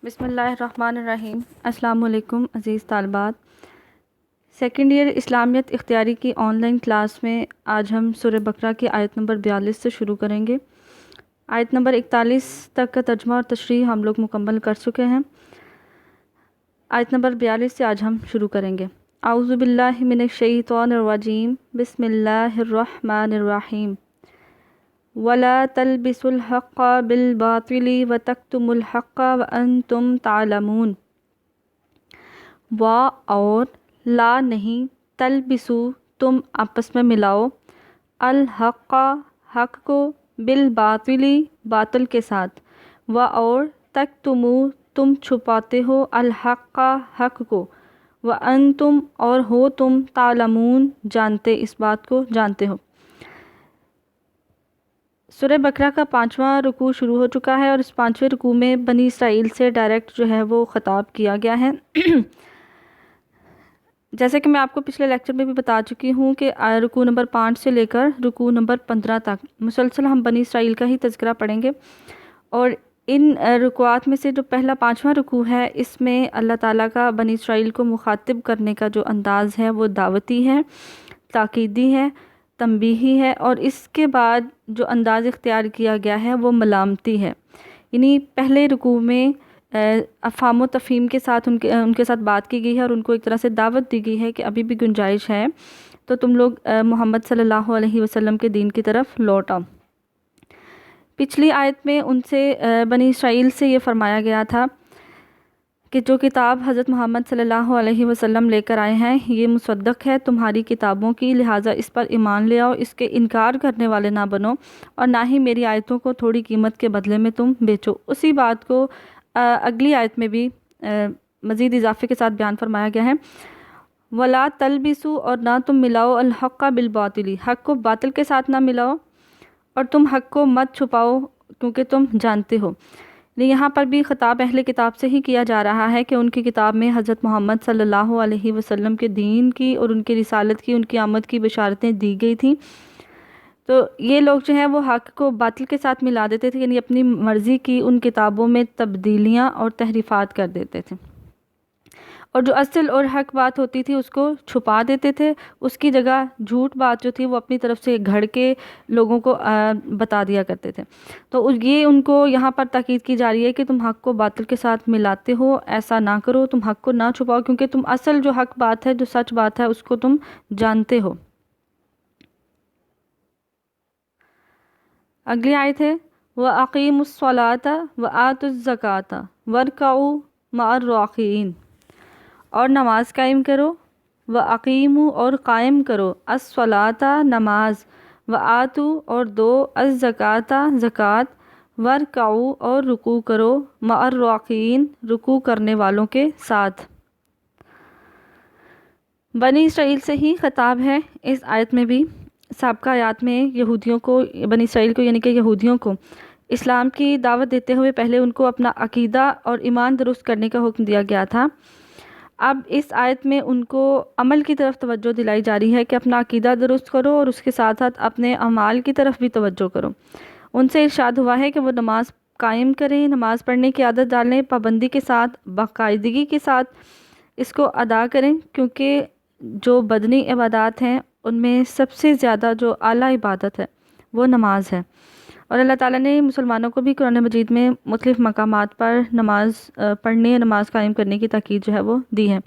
بسم اللہ الرحمن الرحیم۔ السلام علیکم عزیز طالبات۔ سیکنڈ ایئر اسلامیت اختیاری کی آن لائن کلاس میں آج ہم سورہ بقرہ کی آیت نمبر 42 سے شروع کریں گے۔ آیت نمبر 41 تک کا ترجمہ اور تشریح ہم لوگ مکمل کر چکے ہیں۔ آیت نمبر 42 سے آج ہم شروع کریں گے۔ اعوذ باللہ من الشیطان الرجیم، بسم اللہ الرحمن الرحیم۔ وَلَا تَلْبِسُوا الْحَقَّ بِالْبَاطِلِ وَتَكْتُمُوا الْحَقَّ وَأَنْتُمْ تَعْلَمُونَ۔ اور لا نہیں، تلبسو تم آپس میں ملاؤ، الحق حق کو، بالباطل باطل کے ساتھ، اور تکتمو تم چھپاتے ہو، الحق حق کو، وانتم اور ہو تم، تعلمون جانتے، اس بات کو جانتے ہو۔ سورہ بقرہ کا 5واں رکوع شروع ہو چکا ہے، اور اس 5ویں رکوع میں بنی اسرائیل سے ڈائریکٹ جو ہے وہ خطاب کیا گیا ہے۔ جیسے کہ میں آپ کو پچھلے لیکچر میں بھی بتا چکی ہوں کہ رکوع نمبر 5 سے لے کر رکوع نمبر 15 تک مسلسل ہم بنی اسرائیل کا ہی تذکرہ پڑھیں گے، اور ان رکوعات میں سے جو پہلا 5واں رکوع ہے، اس میں اللہ تعالیٰ کا بنی اسرائیل کو مخاطب کرنے کا جو انداز ہے وہ دعوتی ہے، تاکیدی ہے، تنبیہی ہے، اور اس کے بعد جو انداز اختیار کیا گیا ہے وہ ملامتی ہے۔ یعنی پہلے رکوع میں افہام و تفہیم کے ساتھ ان کے ساتھ بات کی گئی ہے، اور ان کو ایک طرح سے دعوت دی گئی ہے کہ ابھی بھی گنجائش ہے تو تم لوگ محمد صلی اللہ علیہ وسلم کے دین کی طرف لوٹ آؤ۔ پچھلی آیت میں ان سے بنی اسرائیل سے یہ فرمایا گیا تھا کہ جو کتاب حضرت محمد صلی اللہ علیہ وسلم لے کر آئے ہیں یہ مصدق ہے تمہاری کتابوں کی، لہٰذا اس پر ایمان لے آؤ، اس کے انکار کرنے والے نہ بنو، اور نہ ہی میری آیتوں کو تھوڑی قیمت کے بدلے میں تم بیچو۔ اسی بات کو اگلی آیت میں بھی مزید اضافے کے ساتھ بیان فرمایا گیا ہے۔ وَلَا تَلْبِسُوا اور نہ تم ملاؤ، الحق بالباطل حق کو باطل کے ساتھ نہ ملاؤ، اور تم حق کو مت چھپاؤ کیونکہ تم جانتے ہو۔ یہاں پر بھی خطاب اہل کتاب سے ہی کیا جا رہا ہے کہ ان کی کتاب میں حضرت محمد صلی اللہ علیہ وسلم کے دین کی اور ان کی رسالت کی، ان کی آمد کی بشارتیں دی گئی تھیں، تو یہ لوگ جو ہیں وہ حق کو باطل کے ساتھ ملا دیتے تھے، یعنی اپنی مرضی کی ان کتابوں میں تبدیلیاں اور تحریفات کر دیتے تھے، اور جو اصل اور حق بات ہوتی تھی اس کو چھپا دیتے تھے، اس کی جگہ جھوٹ بات جو تھی وہ اپنی طرف سے گھڑ کے لوگوں کو بتا دیا کرتے تھے۔ تو یہ ان کو یہاں پر تاکید کی جا رہی ہے کہ تم حق کو باطل کے ساتھ ملاتے ہو، ایسا نہ کرو، تم حق کو نہ چھپاؤ کیونکہ تم اصل جو حق بات ہے، جو سچ بات ہے، اس کو تم جانتے ہو۔ اگلی آیت ہے وَأَقِیمُوا الصَّلَاةَ وَآتُوا الزَّکَاةَ وَارْکَعُوا مَعَ الرَّاکِعِینَ اور نماز قائم کرو، وَأَقِیمُوا اور قائم کرو، الصَّلَاةَ نماز، وَآتُوا اور دو، الزَّکَاةَ زکوٰۃ، وَارْکَعُوا اور رکوع کرو، مَعَ الرَّاکِعِینَ رکوع کرنے والوں کے ساتھ۔ بنی اسرائیل سے ہی خطاب ہے اس آیت میں بھی۔ سابقہ آیات میں یہودیوں کو، بنی اسرائیل کو یعنی کہ یہودیوں کو اسلام کی دعوت دیتے ہوئے پہلے ان کو اپنا عقیدہ اور ایمان درست کرنے کا حکم دیا گیا تھا۔ اب اس آیت میں ان کو عمل کی طرف توجہ دلائی جا رہی ہے کہ اپنا عقیدہ درست کرو اور اس کے ساتھ ساتھ اپنے اعمال کی طرف بھی توجہ کرو۔ ان سے ارشاد ہوا ہے کہ وہ نماز قائم کریں، نماز پڑھنے کی عادت ڈالیں، پابندی کے ساتھ، باقاعدگی کے ساتھ اس کو ادا کریں، کیونکہ جو بدنی عبادات ہیں ان میں سب سے زیادہ جو اعلیٰ عبادت ہے وہ نماز ہے، اور اللہ تعالیٰ نے مسلمانوں کو بھی قرآن مجید میں مختلف مقامات پر نماز پڑھنے، نماز قائم کرنے کی تاکید جو ہے وہ دی ہے،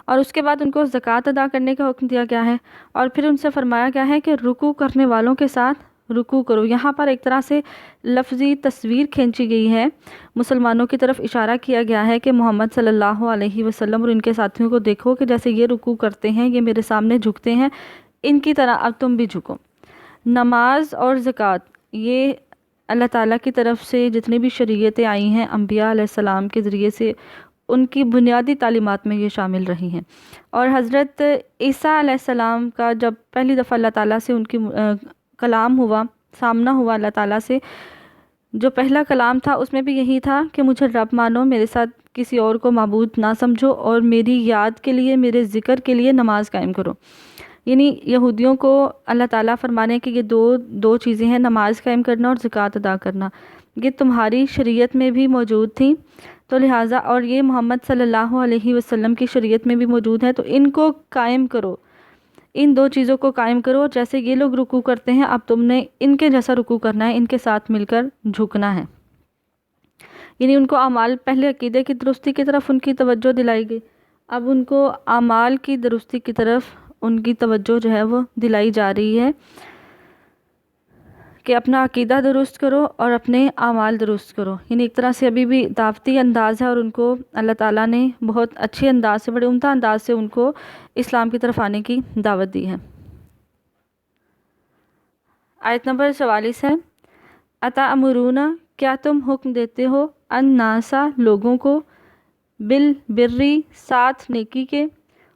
اور اس کے بعد ان کو زکوٰۃ ادا کرنے کا حکم دیا گیا ہے، اور پھر ان سے فرمایا گیا ہے کہ رکوع کرنے والوں کے ساتھ رکوع کرو۔ یہاں پر ایک طرح سے لفظی تصویر کھینچی گئی ہے، مسلمانوں کی طرف اشارہ کیا گیا ہے کہ محمد صلی اللہ علیہ وسلم اور ان کے ساتھیوں کو دیکھو کہ جیسے یہ رکوع کرتے ہیں، یہ میرے سامنے جھکتے ہیں، ان کی طرح اب تم بھی جھکو۔ نماز اور زکوٰۃ یہ اللہ تعالیٰ کی طرف سے جتنی بھی شریعتیں آئی ہیں انبیاء علیہ السلام کے ذریعے سے، ان کی بنیادی تعلیمات میں یہ شامل رہی ہیں، اور حضرت عیسیٰ علیہ السلام کا جب پہلی دفعہ اللہ تعالیٰ سے ان کی کلام ہوا، سامنا ہوا اللہ تعالیٰ سے، جو پہلا کلام تھا اس میں بھی یہی تھا کہ مجھے رب مانو، میرے ساتھ کسی اور کو معبود نہ سمجھو، اور میری یاد کے لیے، میرے ذکر کے لیے نماز قائم کرو۔ یعنی یہودیوں کو اللہ تعالیٰ فرمانے ہیں کہ یہ دو چیزیں ہیں، نماز قائم کرنا اور زکوٰۃ ادا کرنا، یہ تمہاری شریعت میں بھی موجود تھیں، تو لہٰذا اور یہ محمد صلی اللہ علیہ وسلم کی شریعت میں بھی موجود ہے، تو ان کو قائم کرو، ان دو چیزوں کو قائم کرو۔ جیسے یہ لوگ رکوع کرتے ہیں، اب تم نے ان کے جیسا رکوع کرنا ہے، ان کے ساتھ مل کر جھکنا ہے۔ یعنی ان کو اعمال، پہلے عقیدے کی درستی کی طرف ان کی توجہ دلائی گئی، اب ان کو اعمال کی درستی کی طرف ان کی توجہ جو ہے وہ دلائی جا رہی ہے کہ اپنا عقیدہ درست کرو اور اپنے اعمال درست کرو۔ یعنی ایک طرح سے ابھی بھی دعوتی انداز ہے، اور ان کو اللہ تعالیٰ نے بہت اچھے انداز سے، بڑے عمدہ انداز سے ان کو اسلام کی طرف آنے کی دعوت دی ہے۔ آیت نمبر 44 ہے، اتأمرون، کیا تم حکم دیتے ہو، الناسا، لوگوں کو، بالبری، ساتھ نیکی کے،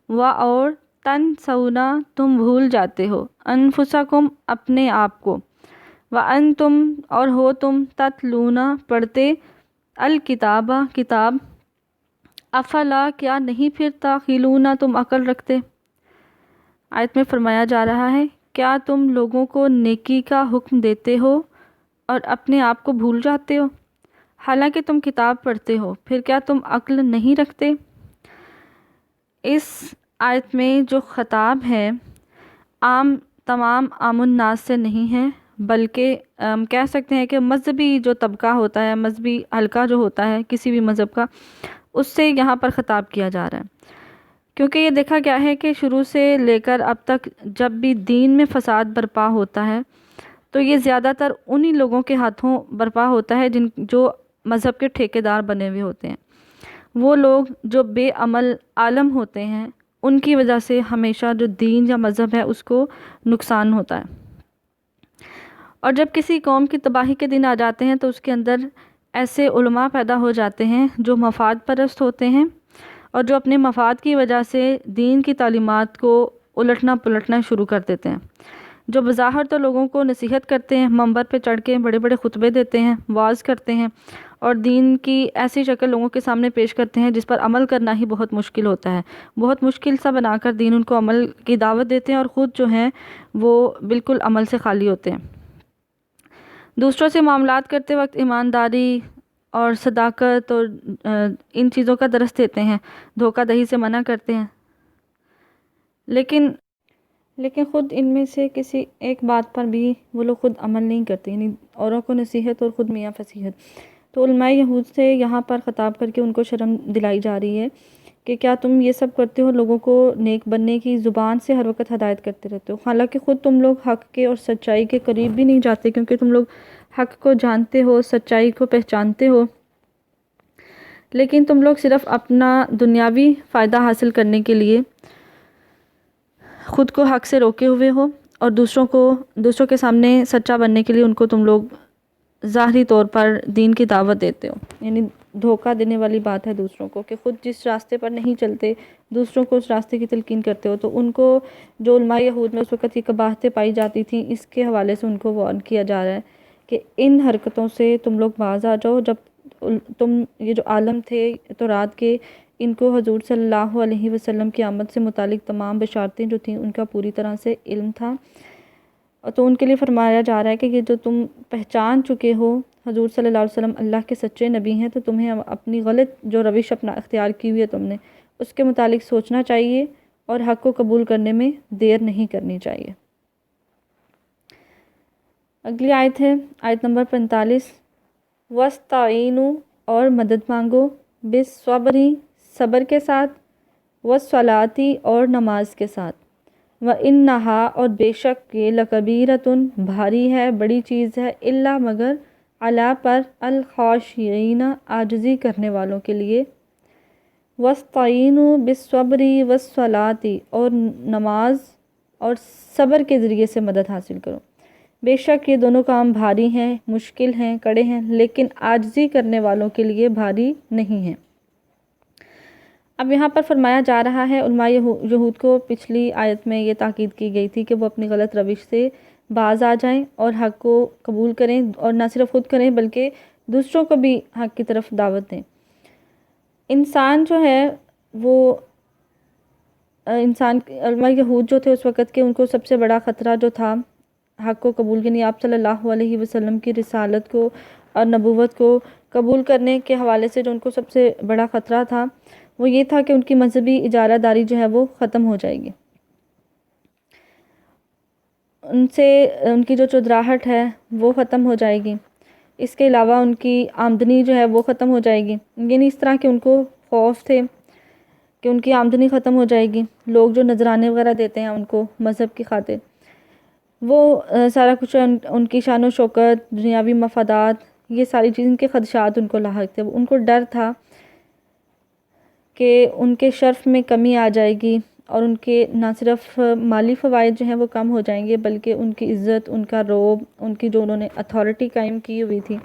اور تنسونا، تم بھول جاتے ہو، انفسکم، اپنے آپ کو، وانتم، اور ہو تم، تتلونا، پڑھتے، الکتاب، کتاب، افلا، کیا نہیں پھر، تعقلون، تم عقل رکھتے۔ آیت میں فرمایا جا رہا ہے کیا تم لوگوں کو نیکی کا حکم دیتے ہو اور اپنے آپ کو بھول جاتے ہو، حالانکہ تم کتاب پڑھتے ہو، پھر کیا تم عقل نہیں رکھتے؟ اس آیت میں جو خطاب ہے تمام عام الناس سے نہیں ہے، بلکہ کہہ سکتے ہیں کہ مذہبی جو طبقہ ہوتا ہے، مذہبی حلقہ جو ہوتا ہے کسی بھی مذہب کا، اس سے یہاں پر خطاب کیا جا رہا ہے۔ کیونکہ یہ دیکھا گیا ہے کہ شروع سے لے کر اب تک جب بھی دین میں فساد برپا ہوتا ہے تو یہ زیادہ تر انہی لوگوں کے ہاتھوں برپا ہوتا ہے جو مذہب کے ٹھیکیدار بنے ہوئے ہوتے ہیں۔ وہ لوگ جو بے عمل عالم ہوتے ہیں، ان کی وجہ سے ہمیشہ جو دین یا مذہب ہے اس کو نقصان ہوتا ہے۔ اور جب کسی قوم کی تباہی کے دن آ جاتے ہیں تو اس کے اندر ایسے علماء پیدا ہو جاتے ہیں جو مفاد پرست ہوتے ہیں، اور جو اپنے مفاد کی وجہ سے دین کی تعلیمات کو الٹنا پلٹنا شروع کر دیتے ہیں، جو بظاہر تو لوگوں کو نصیحت کرتے ہیں، منبر پہ چڑھ کے بڑے بڑے خطبے دیتے ہیں، واعظ کرتے ہیں، اور دین کی ایسی شکل لوگوں کے سامنے پیش کرتے ہیں جس پر عمل کرنا ہی بہت مشکل ہوتا ہے، بہت مشکل سا بنا کر دین ان کو عمل کی دعوت دیتے ہیں، اور خود جو ہیں وہ بالکل عمل سے خالی ہوتے ہیں۔ دوسروں سے معاملات کرتے وقت ایمانداری اور صداقت اور ان چیزوں کا درس دیتے ہیں، دھوکہ دہی سے منع کرتے ہیں، لیکن خود ان میں سے کسی ایک بات پر بھی وہ لوگ خود عمل نہیں کرتے، یعنی اوروں کو نصیحت اور خود میاں فصیحت۔ تو علماء یہود سے یہاں پر خطاب کر کے ان کو شرم دلائی جا رہی ہے کہ کیا تم یہ سب کرتے ہو، لوگوں کو نیک بننے کی زبان سے ہر وقت ہدایت کرتے رہتے ہو، حالانکہ خود تم لوگ حق کے اور سچائی کے قریب بھی نہیں جاتے، کیونکہ تم لوگ حق کو جانتے ہو، سچائی کو پہچانتے ہو، لیکن تم لوگ صرف اپنا دنیاوی فائدہ حاصل کرنے کے لیے خود کو حق سے روکے ہوئے ہو، اور دوسروں کے سامنے سچا بننے کے لیے ان کو تم لوگ ظاہری طور پر دین کی دعوت دیتے ہو۔ یعنی دھوکہ دینے والی بات ہے دوسروں کو، کہ خود جس راستے پر نہیں چلتے دوسروں کو اس راستے کی تلقین کرتے ہو۔ تو ان کو جو علماء یہود میں اس وقت یہ قباحتیں پائی جاتی تھیں، اس کے حوالے سے ان کو وارن کیا جا رہا ہے کہ ان حرکتوں سے تم لوگ باز آ جاؤ۔ جب تم یہ جو عالم تھے تورات کے، ان کو حضور صلی اللہ علیہ وسلم کی آمد سے متعلق تمام بشارتیں جو تھیں ان کا پوری طرح سے علم تھا، تو ان کے لیے فرمایا جا رہا ہے کہ یہ جو تم پہچان چکے ہو حضور صلی اللہ علیہ وسلم اللہ کے سچے نبی ہیں، تو تمہیں اپنی غلط جو روش اپنا اختیار کی ہوئی ہے تم نے، اس کے متعلق سوچنا چاہیے اور حق کو قبول کرنے میں دیر نہیں کرنی چاہیے۔ اگلی آیت ہے آیت نمبر 45، وَاسْتَعِینُوا، اور مدد مانگو، بِالصَّبْرِ، صبر کے ساتھ، وَالصَّلَاةِ، اور نماز کے ساتھ، وَإِنَّهَا، اور بے شک یہ، لَكَبِيرَةٌ، بھاری ہے، بڑی چیز ہے، إِلَّا، مگر، عَلَىٰ، پر، الْخَاشِعِينَ، عاجزی کرنے والوں کے لیے، وَاسْتَعِینُوا بِالصَّبْرِ وَالصَّلَاةِ، اور نماز اور صبر کے ذریعے سے مدد حاصل کرو۔ بے شک یہ دونوں کام بھاری ہیں، مشکل ہیں، کڑے ہیں، لیکن عاجزی کرنے والوں کے لیے بھاری نہیں ہیں۔ اب یہاں پر فرمایا جا رہا ہے علماء یہود کو پچھلی آیت میں یہ تاکید کی گئی تھی کہ وہ اپنی غلط روش سے باز آ جائیں اور حق کو قبول کریں، اور نہ صرف خود کریں بلکہ دوسروں کو بھی حق کی طرف دعوت دیں۔ انسان جو ہے وہ انسان علماء یہود جو تھے اس وقت کے، ان کو سب سے بڑا خطرہ جو تھا حق کو قبول کرنے، آپ صلی اللہ علیہ وسلم کی رسالت کو اور نبوت کو قبول کرنے کے حوالے سے جو ان کو سب سے بڑا خطرہ تھا وہ یہ تھا کہ ان کی مذہبی اجارہ داری جو ہے وہ ختم ہو جائے گی، ان سے ان کی جو چودراہٹ ہے وہ ختم ہو جائے گی، اس کے علاوہ ان کی آمدنی جو ہے وہ ختم ہو جائے گی، یعنی اس طرح کے ان کو خوف تھے کہ ان کی آمدنی ختم ہو جائے گی، لوگ جو نذرانے وغیرہ دیتے ہیں ان کو مذہب کی خاطر، وہ سارا کچھ ان کی شان و شوکت، دنیاوی مفادات، یہ ساری چیزیں کے خدشات ان کو لاحق تھے، ان کو ڈر تھا کہ ان کے شرف میں کمی آ جائے گی اور ان کے نہ صرف مالی فوائد جو ہیں وہ کم ہو جائیں گے بلکہ ان کی عزت، ان کا رعب، ان کی جو انہوں نے اتھارٹی قائم کی ہوئی تھی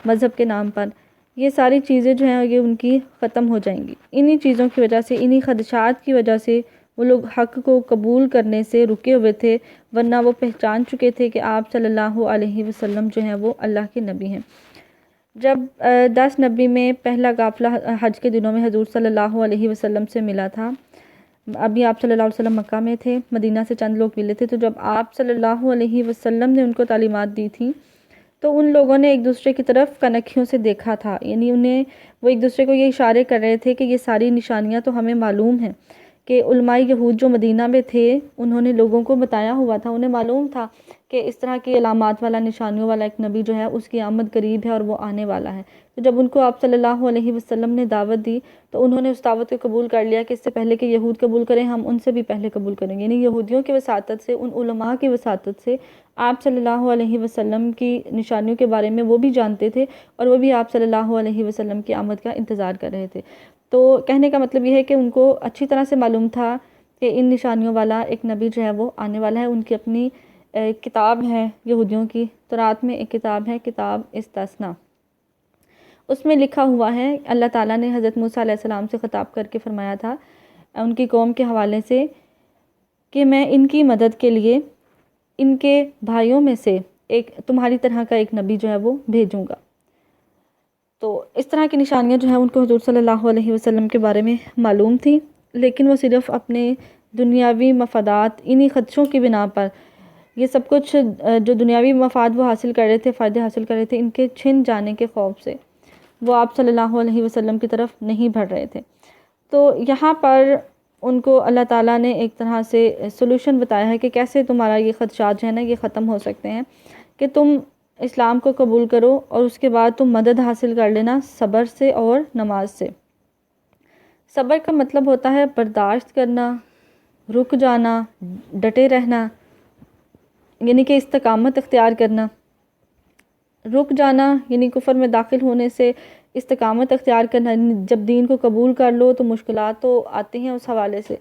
مذہب کے نام پر، یہ ساری چیزیں جو ہیں یہ ان کی ختم ہو جائیں گی۔ انہی چیزوں کی وجہ سے، انہی خدشات کی وجہ سے وہ لوگ حق کو قبول کرنے سے رکے ہوئے تھے، ورنہ وہ پہچان چکے تھے کہ آپ صلی اللہ علیہ وسلم جو ہیں وہ اللہ کے نبی ہیں۔ جب 10 نبی میں پہلا قافلہ حج کے دنوں میں حضور صلی اللہ علیہ وسلم سے ملا تھا، ابھی آپ صلی اللہ علیہ وسلم مکہ میں تھے، مدینہ سے چند لوگ ملے تھے، تو جب آپ صلی اللہ علیہ وسلم نے ان کو تعلیمات دی تھیں تو ان لوگوں نے ایک دوسرے کی طرف کنکھیوں سے دیکھا تھا، یعنی وہ ایک دوسرے کو یہ اشارے کر رہے تھے کہ یہ ساری نشانیاں تو ہمیں معلوم ہیں، کہ علماء یہود جو مدینہ میں تھے انہوں نے لوگوں کو بتایا ہوا تھا، انہیں معلوم تھا کہ اس طرح کی علامات والا، نشانیوں والا ایک نبی جو ہے اس کی آمد قریب ہے اور وہ آنے والا ہے۔ تو جب ان کو آپ صلی اللہ علیہ وسلم نے دعوت دی تو انہوں نے اس دعوت کو قبول کر لیا کہ اس سے پہلے کہ یہود قبول کریں ہم ان سے بھی پہلے قبول کریں گے، یعنی یہودیوں کی وساطت سے، ان علماء کی وساطت سے آپ صلی اللہ علیہ وسلم کی نشانیوں کے بارے میں وہ بھی جانتے تھے اور وہ بھی آپ صلی اللہ علیہ وسلم کی آمد کا انتظار کر رہے تھے۔ تو کہنے کا مطلب یہ ہے کہ ان کو اچھی طرح سے معلوم تھا کہ ان نشانیوں والا ایک نبی جو ہے وہ آنے والا ہے۔ ان کی اپنی کتاب ہے یہودیوں کی، تورات میں ایک کتاب ہے، کتاب استثنا، اس میں لکھا ہوا ہے، اللہ تعالیٰ نے حضرت موسیٰ علیہ السلام سے خطاب کر کے فرمایا تھا ان کی قوم کے حوالے سے کہ میں ان کی مدد کے لیے ان کے بھائیوں میں سے ایک تمہاری طرح کا ایک نبی جو ہے وہ بھیجوں گا۔ تو اس طرح کی نشانیاں جو ہیں ان کو حضور صلی اللہ علیہ وسلم کے بارے میں معلوم تھی، لیکن وہ صرف اپنے دنیاوی مفادات، انہی خدشوں کی بنا پر، یہ سب کچھ جو دنیاوی مفاد وہ حاصل کر رہے تھے، فائدے حاصل کر رہے تھے، ان کے چھن جانے کے خوف سے وہ آپ صلی اللہ علیہ وسلم کی طرف نہیں بڑھ رہے تھے۔ تو یہاں پر ان کو اللہ تعالیٰ نے ایک طرح سے سلوشن بتایا ہے کہ کیسے تمہارا یہ خدشات جو ہے نا یہ ختم ہو سکتے ہیں، کہ تم اسلام کو قبول کرو اور اس کے بعد تم مدد حاصل کر لینا صبر سے اور نماز سے۔ صبر کا مطلب ہوتا ہے برداشت کرنا، رک جانا، ڈٹے رہنا، یعنی کہ استقامت اختیار کرنا۔ رک جانا یعنی کفر میں داخل ہونے سے استقامت اختیار کرنا، جب دین کو قبول کر لو تو مشکلات تو آتی ہیں، اس حوالے سے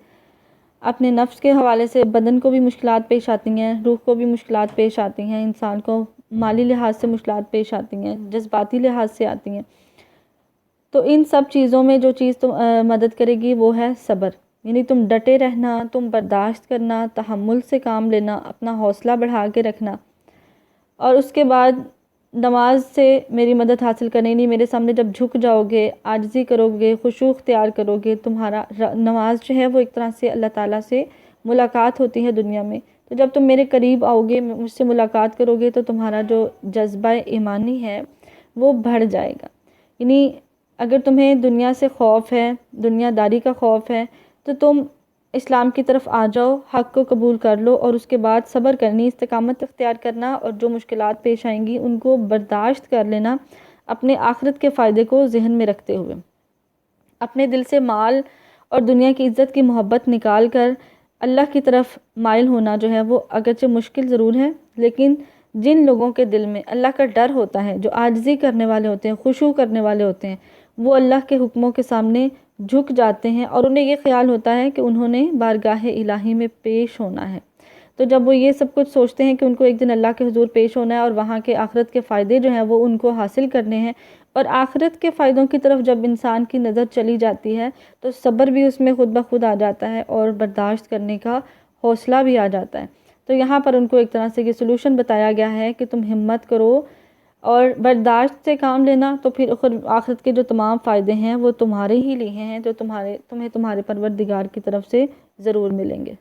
اپنے نفس کے حوالے سے بدن کو بھی مشکلات پیش آتی ہیں، روح کو بھی مشکلات پیش آتی ہیں، انسان کو مالی لحاظ سے مشکلات پیش آتی ہیں، جذباتی لحاظ سے آتی ہیں۔ تو ان سب چیزوں میں جو چیز مدد کرے گی وہ ہے صبر، یعنی تم ڈٹے رہنا، تم برداشت کرنا، تحمل سے کام لینا، اپنا حوصلہ بڑھا کے رکھنا، اور اس کے بعد نماز سے میری مدد حاصل کرنے، نہیں میرے سامنے جب جھک جاؤ گے، عاجزی کرو گے، خشوع اختیار کرو گے، تمہارا نماز جو ہے وہ ایک طرح سے اللہ تعالیٰ سے ملاقات ہوتی ہے دنیا میں، تو جب تم میرے قریب آؤ گے، مجھ سے ملاقات کرو گے تو تمہارا جو جذبہ ایمانی ہے وہ بڑھ جائے گا۔ یعنی اگر تمہیں دنیا سے خوف ہے، دنیا داری کا خوف ہے، تو تم اسلام کی طرف آ جاؤ، حق کو قبول کر لو اور اس کے بعد صبر کرنی، استقامت اختیار کرنا، اور جو مشکلات پیش آئیں گی ان کو برداشت کر لینا، اپنے آخرت کے فائدے کو ذہن میں رکھتے ہوئے۔ اپنے دل سے مال اور دنیا کی عزت کی محبت نکال کر اللہ کی طرف مائل ہونا جو ہے وہ اگرچہ مشکل ضرور ہے، لیکن جن لوگوں کے دل میں اللہ کا ڈر ہوتا ہے، جو عاجزی کرنے والے ہوتے ہیں، خشوع کرنے والے ہوتے ہیں، وہ اللہ کے حکموں کے سامنے جھک جاتے ہیں اور انہیں یہ خیال ہوتا ہے کہ انہوں نے بارگاہ الہی میں پیش ہونا ہے۔ تو جب وہ یہ سب کچھ سوچتے ہیں کہ ان کو ایک دن اللہ کے حضور پیش ہونا ہے اور وہاں کے آخرت کے فائدے جو ہیں وہ ان کو حاصل کرنے ہیں، اور آخرت کے فائدوں کی طرف جب انسان کی نظر چلی جاتی ہے تو صبر بھی اس میں خود بخود آ جاتا ہے اور برداشت کرنے کا حوصلہ بھی آ جاتا ہے۔ تو یہاں پر ان کو ایک طرح سے یہ سلوشن بتایا گیا ہے کہ تم ہمت کرو اور برداشت سے کام لینا، تو پھر آخرت کے جو تمام فائدے ہیں وہ تمہارے ہی لیے ہیں، جو تمہیں تمہارے پروردگار کی طرف سے ضرور ملیں گے.